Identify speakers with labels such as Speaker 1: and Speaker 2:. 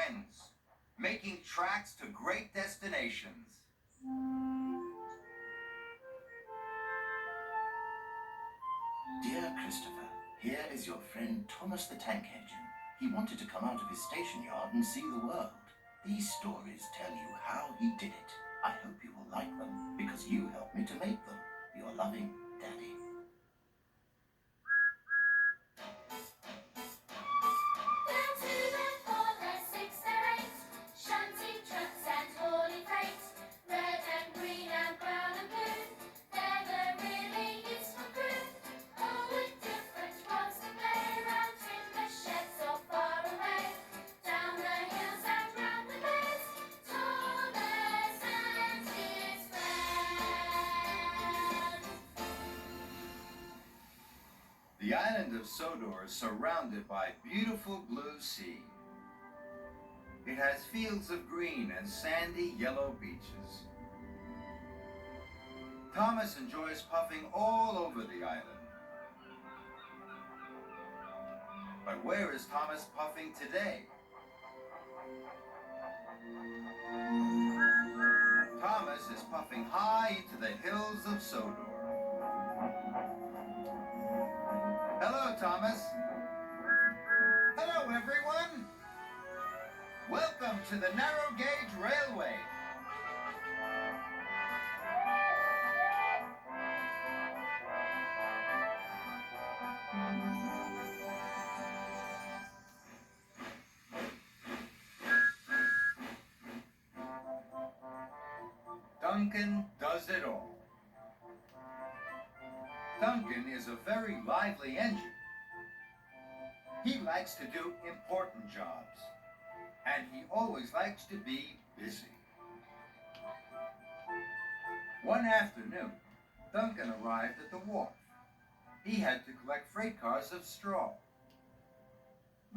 Speaker 1: friends, making tracks to great destinations.
Speaker 2: Dear Christopher, here is your friend Thomas the Tank Engine. He wanted to come out of his station yard and see the world. These stories tell you how he did it. I hope you will like them, because you helped me to make them. Your loving Daddy.
Speaker 1: The island of Sodor is surrounded by beautiful blue sea. It has fields of green and sandy yellow beaches. Thomas enjoys puffing all over the island. But where is Thomas puffing today? Thomas is puffing high into the hills of Sodor. Hello, Thomas. Hello, everyone. Welcome to the narrow gauge railway. Duncan does it all. Duncan is a very lively engine. He likes to do important jobs, and he always likes to be busy. One afternoon, Duncan arrived at the wharf. He had to collect freight cars of straw.